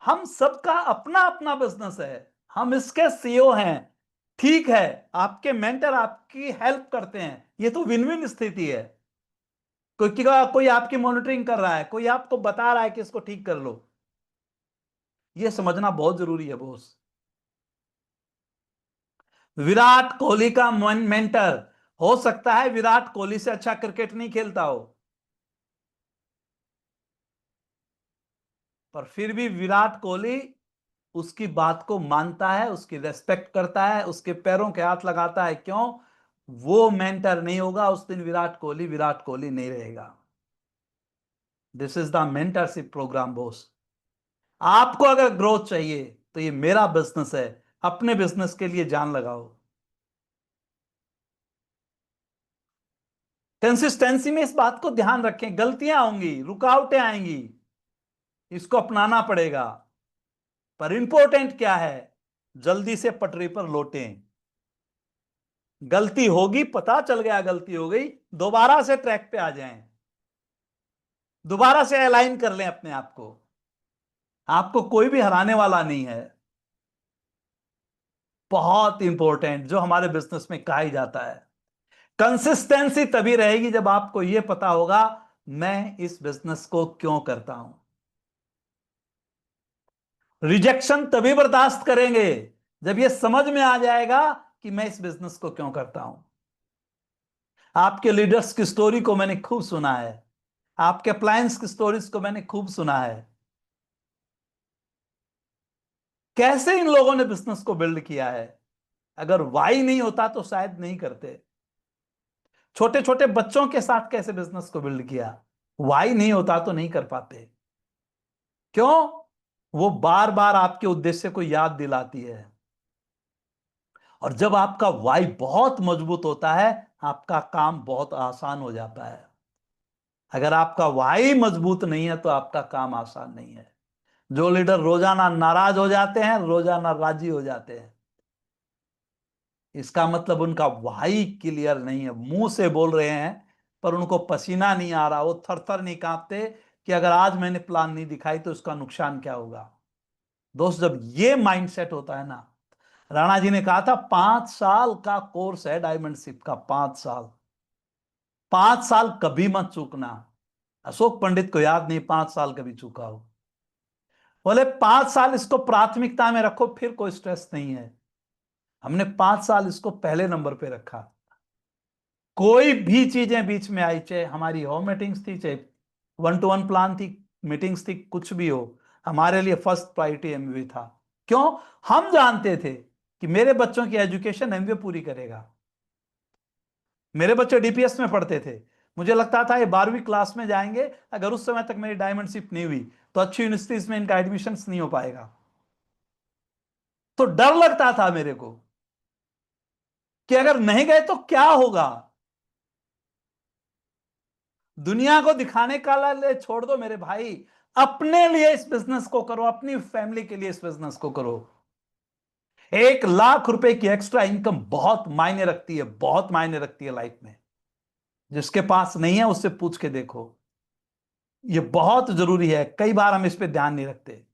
हम सबका अपना अपना बिजनेस है, हम इसके सीईओ हैं। ठीक है, आपके मेंटर आपकी हेल्प करते हैं, ये तो विन विन स्थिति है। कोई आपकी मॉनिटरिंग कर रहा है, कोई आपको बता रहा है कि इसको ठीक कर लो। ये समझना बहुत जरूरी है बॉस। विराट कोहली का मेंटर हो सकता है विराट कोहली से अच्छा क्रिकेट नहीं खेलता हो, पर फिर भी विराट कोहली उसकी बात को मानता है, उसकी रेस्पेक्ट करता है, उसके पैरों के हाथ लगाता है। क्यों? वो मेंटर नहीं होगा उस दिन विराट कोहली नहीं रहेगा। This is the mentorship program boss. आपको अगर ग्रोथ चाहिए तो ये मेरा बिजनेस है, अपने बिजनेस के लिए जान लगाओ। कंसिस्टेंसी में इस बात को ध्यान रखें, गलतियां होंगी, रुकावटें आएंगी, इसको अपनाना पड़ेगा। पर इंपॉर्टेंट क्या है, जल्दी से पटरी पर लौटें। गलती होगी, पता चल गया गलती हो गई, दोबारा से ट्रैक पे आ जाएं, दोबारा से अलाइन कर लें अपने आप को। आपको कोई भी हराने वाला नहीं है। बहुत इंपॉर्टेंट जो हमारे बिजनेस में कहा ही जाता है, कंसिस्टेंसी तभी रहेगी जब आपको यह पता होगा मैं इस बिजनेस को क्यों करता हूं। रिजेक्शन तभी बर्दाश्त करेंगे जब यह समझ में आ जाएगा कि मैं इस बिजनेस को क्यों करता हूं। आपके लीडर्स की स्टोरी को मैंने खूब सुना है, आपके अप्लायंस की स्टोरीज को मैंने खूब सुना है, कैसे इन लोगों ने बिजनेस को बिल्ड किया है। अगर वाई नहीं होता तो शायद नहीं करते। छोटे छोटे बच्चों के साथ कैसे बिजनेस को बिल्ड किया, वाई नहीं होता तो नहीं कर पाते। क्यों? वो बार बार आपके उद्देश्य को याद दिलाती है। और जब आपका वाई बहुत मजबूत होता है, आपका काम बहुत आसान हो जाता है। अगर आपका वाई मजबूत नहीं है तो आपका काम आसान नहीं है। जो लीडर रोजाना नाराज हो जाते हैं, रोजाना राजी हो जाते हैं, इसका मतलब उनका वाई क्लियर नहीं है। मुंह से बोल रहे हैं पर उनको पसीना नहीं आ रहा, वो थर थर नहीं कांपते कि अगर आज मैंने प्लान नहीं दिखाई तो उसका नुकसान क्या होगा। दोस्त, जब ये माइंडसेट होता है ना, राणा जी ने कहा था 5 साल का कोर्स है डायमंडशिप का, 5 साल। 5 साल कभी मत चूकना। अशोक पंडित को याद नहीं 5 साल कभी चूका हो। बोले 5 साल इसको प्राथमिकता में रखो, फिर कोई स्ट्रेस नहीं है। हमने 5 साल इसको पहले नंबर पे रखा। कोई भी चीजें बीच में आई, चाहे हमारी होम मीटिंग्स थी, चाहे 1-to-1 प्लान थी, मीटिंग्स थी, कुछ भी हो, हमारे लिए फर्स्ट प्रायोरिटी एमबीए था। क्यों? हम जानते थे कि मेरे बच्चों की एजुकेशन एमबीए पूरी करेगा। मेरे बच्चे डीपीएस में पढ़ते थे। मुझे लगता था ये 12वीं क्लास में जाएंगे, अगर उस समय तक मेरी डायमंडशिप नहीं हुई तो अच्छी यूनिवर्सिटीज में इनका एडमिशन नहीं हो पाएगा। तो डर लगता था मेरे को कि अगर नहीं गए तो क्या होगा। दुनिया को दिखाने का ले छोड़ दो मेरे भाई, अपने लिए इस बिजनेस को करो, अपनी फैमिली के लिए इस बिजनेस को करो। 1 लाख रुपए की एक्स्ट्रा इनकम बहुत मायने रखती है, बहुत मायने रखती है लाइफ में। जिसके पास नहीं है उससे पूछ के देखो। ये बहुत जरूरी है, कई बार हम इस पे ध्यान नहीं रखते।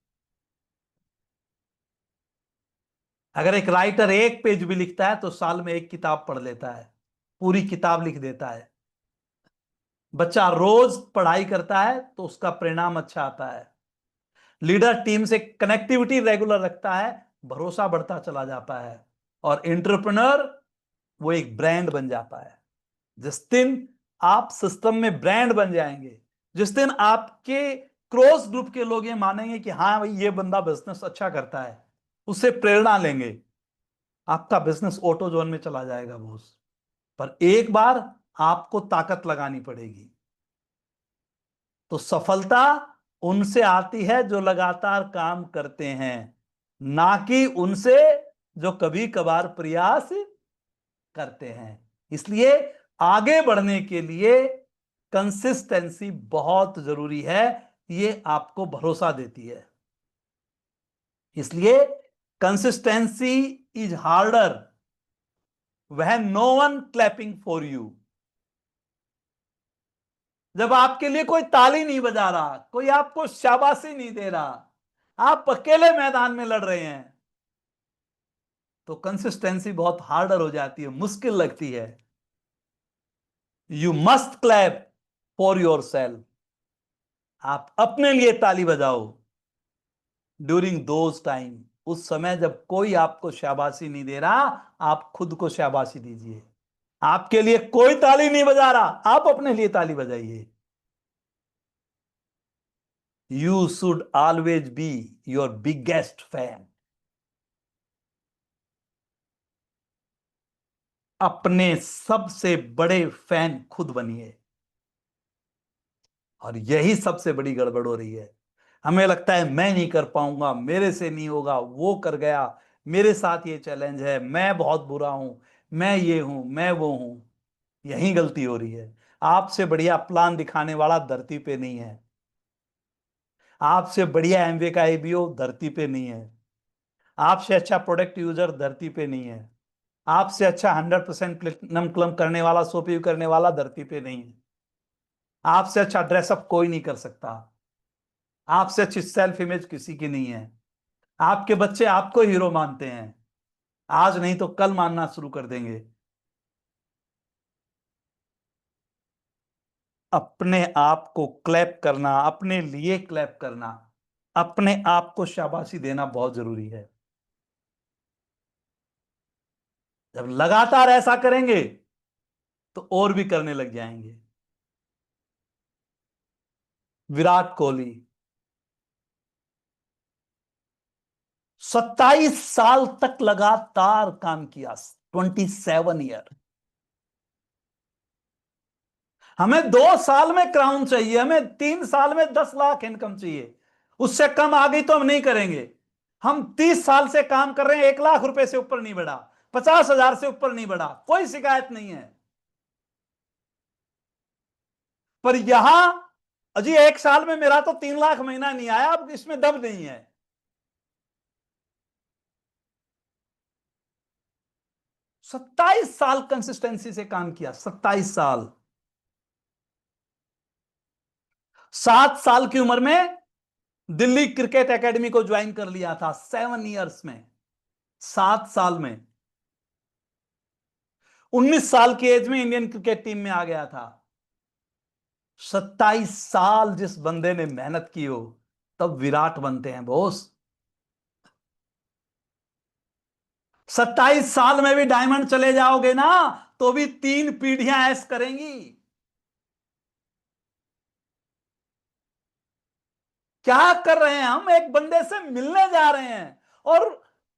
अगर एक राइटर 1 पेज भी लिखता है तो साल में 1 किताब पढ़ लेता है, पूरी किताब लिख देता है। बच्चा रोज पढ़ाई करता है तो उसका परिणाम अच्छा आता है। लीडर टीम से कनेक्टिविटी रेगुलर रखता है, भरोसा बढ़ता चला जाता है। और एंटरप्रेन्योर, वो एक ब्रांड बन जाता है। जिस दिन आप सिस्टम में ब्रांड बन जाएंगे, जिस दिन आपके क्रॉस ग्रुप के लोग ये मानेंगे कि हाँ भाई ये बंदा बिजनेस अच्छा करता है, उससे प्रेरणा लेंगे, आपका बिजनेस ऑटो जोन में चला जाएगा बॉस। पर एक बार आपको ताकत लगानी पड़ेगी। तो सफलता उनसे आती है जो लगातार काम करते हैं, ना कि उनसे जो कभी कभार प्रयास करते हैं। इसलिए आगे बढ़ने के लिए कंसिस्टेंसी बहुत जरूरी है। ये आपको भरोसा देती है। इसलिए consistency is harder when no one clapping for you. जब आपके लिए कोई ताली नहीं बजा रहा, कोई आपको शाबाशी नहीं दे रहा, आप अकेले मैदान में लड़ रहे हैं, तो कंसिस्टेंसी बहुत हार्डर हो जाती है, मुश्किल लगती है। You must clap for your self. आप अपने लिए ताली बजाओ ड्यूरिंग दोज टाइम। उस समय जब कोई आपको शाबाशी नहीं दे रहा, आप खुद को शाबाशी दीजिए। आपके लिए कोई ताली नहीं बजा रहा, आप अपने लिए ताली बजाइए। You should always be your biggest fan. अपने सबसे बड़े फैन खुद बनिए। और यही सबसे बड़ी गड़बड़ हो रही है। हमें लगता है मैं नहीं कर पाऊंगा, मेरे से नहीं होगा, वो कर गया, मेरे साथ ये चैलेंज है, मैं बहुत बुरा हूं, मैं ये हूं, मैं वो हूं। यही गलती हो रही है। आपसे बढ़िया प्लान दिखाने वाला धरती पे नहीं है। आपसे बढ़िया एमवे का एबीओ धरती पे नहीं है। आपसे अच्छा प्रोडक्ट यूजर धरती पे नहीं है। आपसे अच्छा 100% प्लेटिनम क्लम करने वाला, सोपीव करने वाला धरती पे नहीं है। आपसे अच्छा ड्रेसअप कोई नहीं कर सकता। आपसे अच्छी सेल्फ इमेज किसी की नहीं है। आपके बच्चे आपको हीरो मानते हैं, आज नहीं तो कल मानना शुरू कर देंगे। अपने आप को क्लैप करना, अपने लिए क्लैप करना, अपने आप को शाबाशी देना बहुत जरूरी है। जब लगातार ऐसा करेंगे तो और भी करने लग जाएंगे। विराट कोहली 27 साल तक लगातार काम किया, 27 ईयर। हमें 2 साल में क्राउन चाहिए, हमें 3 साल में 10 लाख इनकम चाहिए। उससे कम आ गई तो हम नहीं करेंगे। हम 30 साल से काम कर रहे हैं, 1 लाख रुपए से ऊपर नहीं बढ़ा, 50,000 से ऊपर नहीं बढ़ा, कोई शिकायत नहीं है। पर यहां अजी 1 साल में मेरा तो 3 लाख महीना नहीं आया, अब इसमें दम नहीं है। 27 साल कंसिस्टेंसी से काम किया, 27 साल। 7 साल की उम्र में दिल्ली क्रिकेट एकेडमी को ज्वाइन कर लिया था, 7 इयर्स में, 7 साल में। 19 साल की एज में इंडियन क्रिकेट टीम में आ गया था। 27 साल जिस बंदे ने मेहनत की हो, तब विराट बनते हैं बॉस। 27 साल में भी डायमंड चले जाओगे ना, तो भी 3 पीढ़ियां ऐस करेंगी। क्या कर रहे हैं हम? एक बंदे से मिलने जा रहे हैं और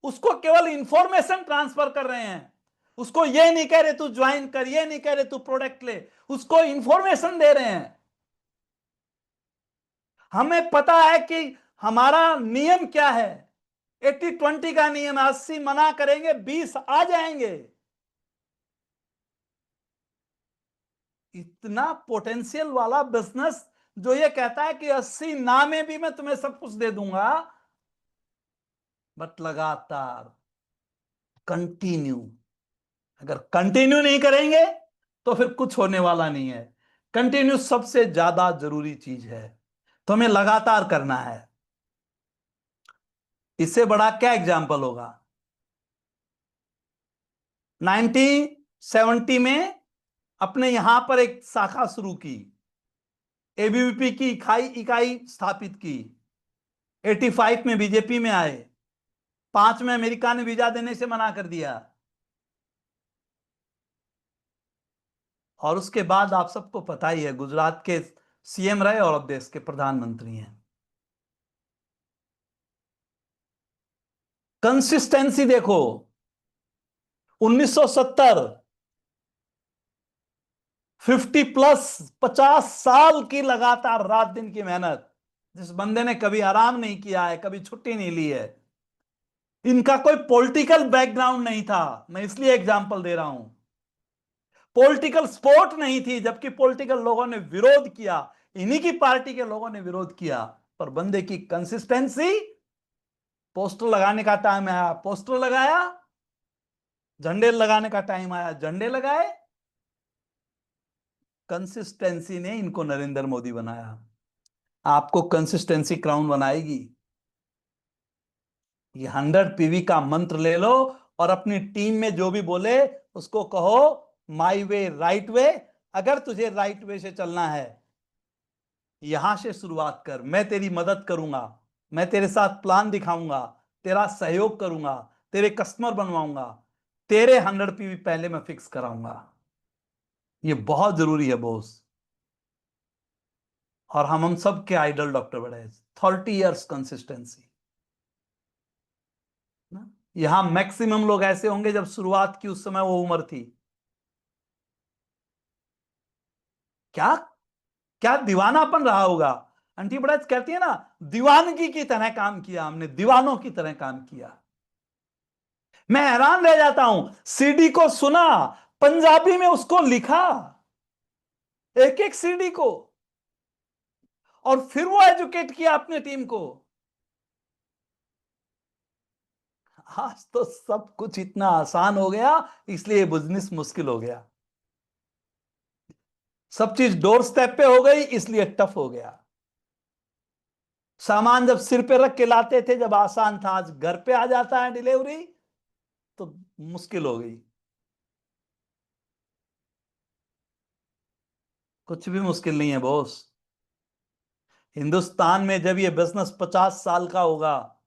उसको केवल इंफॉर्मेशन ट्रांसफर कर रहे हैं। उसको ये नहीं कह रहे तू ज्वाइन कर, ये नहीं कह रहे तू प्रोडक्ट ले, उसको इंफॉर्मेशन दे रहे हैं। हमें पता है कि हमारा नियम क्या है। 80-20 का नियम है, 80 मना करेंगे, 20 आ जाएंगे। इतना पोटेंशियल वाला बिजनेस जो ये कहता है कि 80 ना में भी मैं तुम्हें सब कुछ दे दूंगा, बट लगातार कंटिन्यू। अगर कंटिन्यू नहीं करेंगे तो फिर कुछ होने वाला नहीं है। कंटिन्यू सबसे ज्यादा जरूरी चीज है, तो हमें लगातार करना है। इससे बड़ा क्या एग्जाम्पल होगा? 1970 में अपने यहां पर एक शाखा शुरू की, एबीवीपी की इकाई इकाई स्थापित की। 85 में बीजेपी में आए, 5 में अमेरिका ने वीजा देने से मना कर दिया। और उसके बाद आप सबको पता ही है, गुजरात के सीएम रहे और अब देश के प्रधानमंत्री हैं। कंसिस्टेंसी देखो, 1970, 50+, 50 साल की लगातार रात दिन की मेहनत, जिस बंदे ने कभी आराम नहीं किया है, कभी छुट्टी नहीं ली है। इनका कोई पॉलिटिकल बैकग्राउंड नहीं था, मैं इसलिए एग्जांपल दे रहा हूं। पॉलिटिकल सपोर्ट नहीं थी, जबकि पॉलिटिकल लोगों ने विरोध किया, इन्हीं की पार्टी के लोगों ने विरोध किया। पर बंदे की कंसिस्टेंसी, पोस्टर लगाने का टाइम आया पोस्टर लगाया, झंडे लगाने का टाइम आया झंडे लगाए। कंसिस्टेंसी ने इनको नरेंद्र मोदी बनाया। आपको कंसिस्टेंसी क्राउन बनाएगी। ये 100 पीवी का मंत्र ले लो और अपनी टीम में जो भी बोले उसको कहो, माई वे राइट वे। अगर तुझे राइट वे से चलना है, यहां से शुरुआत कर, मैं तेरी मदद करूंगा, मैं तेरे साथ प्लान दिखाऊंगा, तेरा सहयोग करूंगा, तेरे कस्टमर बनवाऊंगा, तेरे 100 पीवी पहले मैं फिक्स कराऊंगा। ये बहुत जरूरी है बॉस। और हम सब के आइडल डॉक्टर बड़े, 30 इयर्स कंसिस्टेंसी ना। यहां मैक्सिमम लोग ऐसे होंगे जब शुरुआत की उस समय वो उम्र थी। क्या क्या दीवानापन रहा होगा। आंटी बड़ैच कहती है ना, दीवानगी की तरह काम किया हमने, दीवानों की तरह काम किया। मैं हैरान रह जाता हूं, सीडी को सुना, पंजाबी में उसको लिखा, एक एक सीडी को, और फिर वो एजुकेट किया अपने टीम को। आज तो सब कुछ इतना आसान हो गया, इसलिए बिजनेस मुश्किल हो गया। सब चीज डोर स्टेप पे हो गई, इसलिए टफ हो गया। सामान जब सिर पे रख के लाते थे जब आसान था, आज घर पे आ जाता है डिलीवरी तो मुश्किल हो गई। कुछ भी मुश्किल नहीं है बॉस। हिंदुस्तान में जब ये बिजनेस 50 साल का होगा,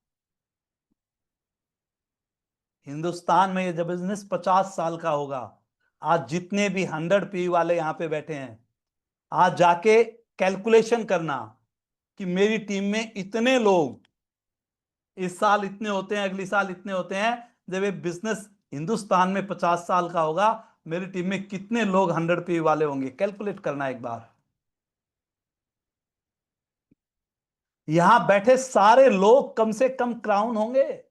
हिंदुस्तान में ये जब बिजनेस 50 साल का होगा, आज जितने भी 100 पी वाले यहां पे बैठे हैं, आज जाके कैलकुलेशन करना कि मेरी टीम में इतने लोग, इस साल इतने होते हैं, अगली साल इतने होते हैं। जब ये बिजनेस हिंदुस्तान में 50 साल का होगा, मेरी टीम में कितने लोग 100 पी वाले होंगे, कैलकुलेट करना एक बार। यहां बैठे सारे लोग कम से कम क्राउन होंगे।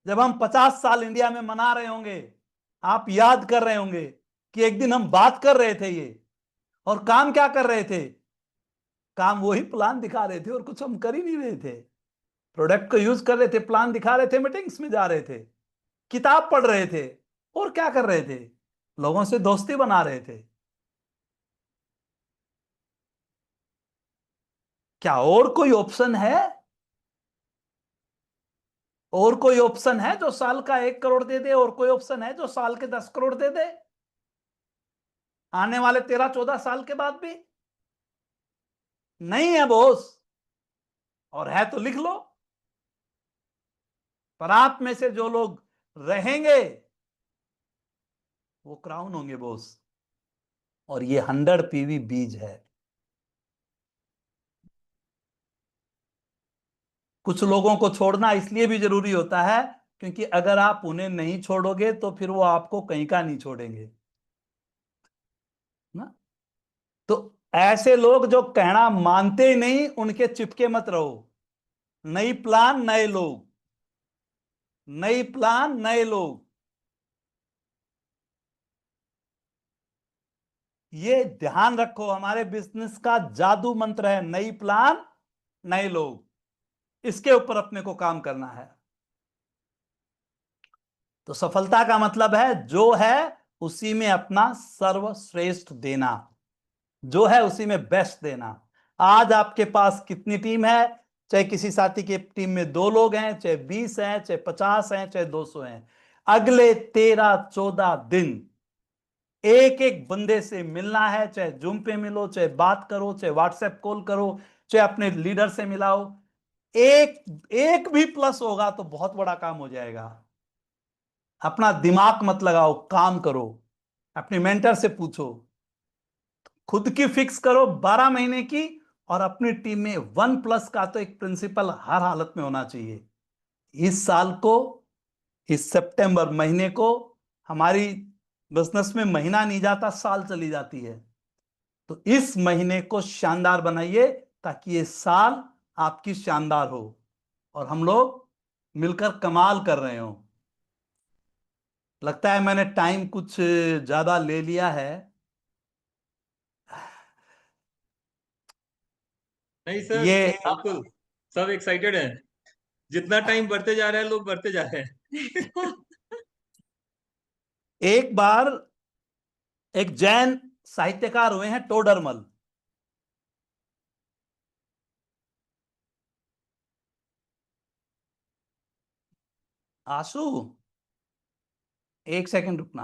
जब हम 50 साल इंडिया में मना रहे होंगे, आप याद कर रहे होंगे कि एक दिन हम बात कर रहे थे ये, और काम क्या कर रहे थे? काम वही प्लान दिखा रहे थे, और कुछ हम कर ही नहीं रहे थे। प्रोडक्ट को यूज कर रहे थे, प्लान दिखा रहे थे, मीटिंग्स में जा रहे थे, किताब पढ़ रहे थे, और क्या कर रहे थे? लोगों से दोस्ती बना रहे थे। क्या और कोई ऑप्शन है? और कोई ऑप्शन है जो साल का 1 करोड़ दे दे? और कोई ऑप्शन है जो साल के 10 करोड़ दे दे आने वाले 13-14 साल के बाद भी? नहीं है बॉस। और है तो लिख लो। पर आप में से जो लोग रहेंगे वो क्राउन होंगे बॉस। और ये 100 PV बीज है। कुछ लोगों को छोड़ना इसलिए भी जरूरी होता है क्योंकि अगर आप उन्हें नहीं छोड़ोगे तो फिर वो आपको कहीं का नहीं छोड़ेंगे ना। तो ऐसे लोग जो कहना मानते ही नहीं, उनके चिपके मत रहो। नई प्लान नए लोग, नई प्लान नए लोग, ये ध्यान रखो। हमारे बिजनेस का जादू मंत्र है नई प्लान नए लोग। इसके ऊपर अपने को काम करना है। तो सफलता का मतलब है जो है उसी में अपना सर्वश्रेष्ठ देना, जो है उसी में बेस्ट देना। आज आपके पास कितनी टीम है? चाहे किसी साथी की टीम में 2 लोग हैं, चाहे 20 हैं, चाहे 50 हैं, चाहे 200 हैं, अगले 13-14 दिन एक एक बंदे से मिलना है। चाहे जूम पे मिलो, चाहे बात करो, चाहे व्हाट्सएप कॉल करो, चाहे अपने लीडर से मिलाओ। एक एक भी प्लस होगा तो बहुत बड़ा काम हो जाएगा। अपना दिमाग मत लगाओ, काम करो। अपने मेंटर से पूछो, खुद की फिक्स करो 12 महीने की, और अपनी टीम में 1+ का तो एक प्रिंसिपल हर हालत में होना चाहिए। इस साल को, इस सितंबर महीने को, हमारी बिजनेस में महीना नहीं जाता, साल चली जाती है। तो इस महीने को शानदार बनाइए ताकि ये साल आपकी शानदार हो और हम लोग मिलकर कमाल कर रहे हो। लगता है मैंने टाइम कुछ ज्यादा ले लिया है। नहीं सर, ये बिल्कुल सब एक्साइटेड हैं। जितना टाइम बढ़ते जा रहा है लोग बढ़ते जा रहे हैं। एक बार एक जैन साहित्यकार हुए हैं टोडरमल। आंसू, 1 सेकंड रुकना।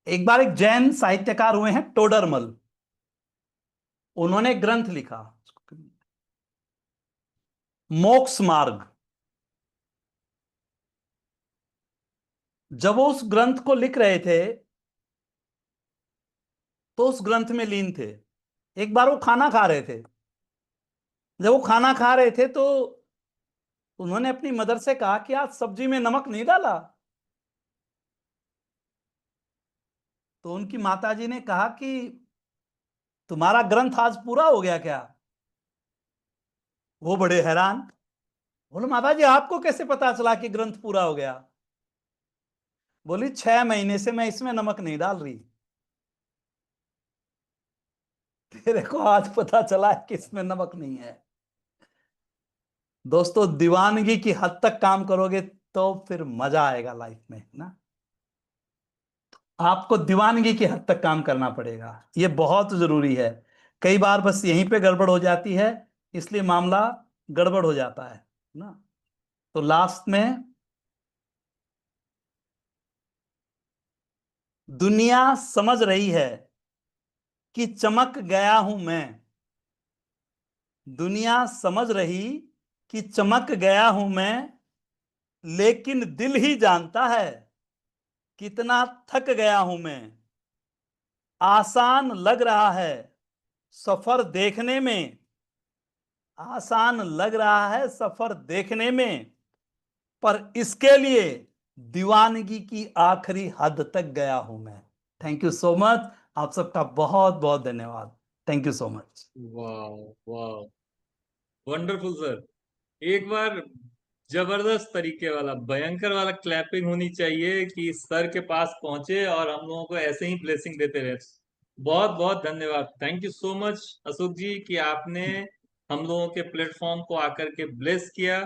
एक बार एक जैन साहित्यकार हुए हैं टोडरमल। उन्होंने एक ग्रंथ लिखा, मोक्ष मार्ग। जब वो उस ग्रंथ को लिख रहे थे तो उस ग्रंथ में लीन थे। एक बार वो खाना खा रहे थे। जब वो खाना खा रहे थे तो उन्होंने अपनी मदर से कहा कि आज सब्जी में नमक नहीं डाला। तो उनकी माताजी ने कहा कि तुम्हारा ग्रंथ आज पूरा हो गया क्या? वो बड़े हैरान। बोले माताजी आपको कैसे पता चला कि ग्रंथ पूरा हो गया? बोली 6 महीने से मैं इसमें नमक नहीं डाल रही, तेरे को आज पता चला है कि इसमें नमक नहीं है। दोस्तों, दीवानगी की हद तक काम करोगे तो फिर मजा आएगा लाइफ में ना। आपको दीवानगी की हद तक काम करना पड़ेगा, ये बहुत जरूरी है। कई बार बस यहीं पे गड़बड़ हो जाती है, इसलिए मामला गड़बड़ हो जाता है ना। तो लास्ट में, दुनिया समझ रही है कि चमक गया हूं मैं। दुनिया समझ रही कि चमक गया हूं मैं, लेकिन दिल ही जानता है कितना थक गया हूं मैं। आसान लग रहा है सफर देखने में, आसान लग रहा है सफर देखने में, पर इसके लिए दीवानगी की आखिरी हद तक गया हूं मैं। Thank you so much. आप सबका बहुत बहुत धन्यवाद। Thank you so much. वाह, वाह, वंडरफुल सर। एक बार जबरदस्त तरीके वाला भयंकर वाला क्लैपिंग होनी चाहिए कि सर के पास पहुंचे और हम लोगों को ऐसे ही ब्लेसिंग देते रहे। बहुत बहुत धन्यवाद, thank you so much Ashok ji कि आपने हम लोगों के प्लेटफॉर्म को आकर के ब्लेस किया।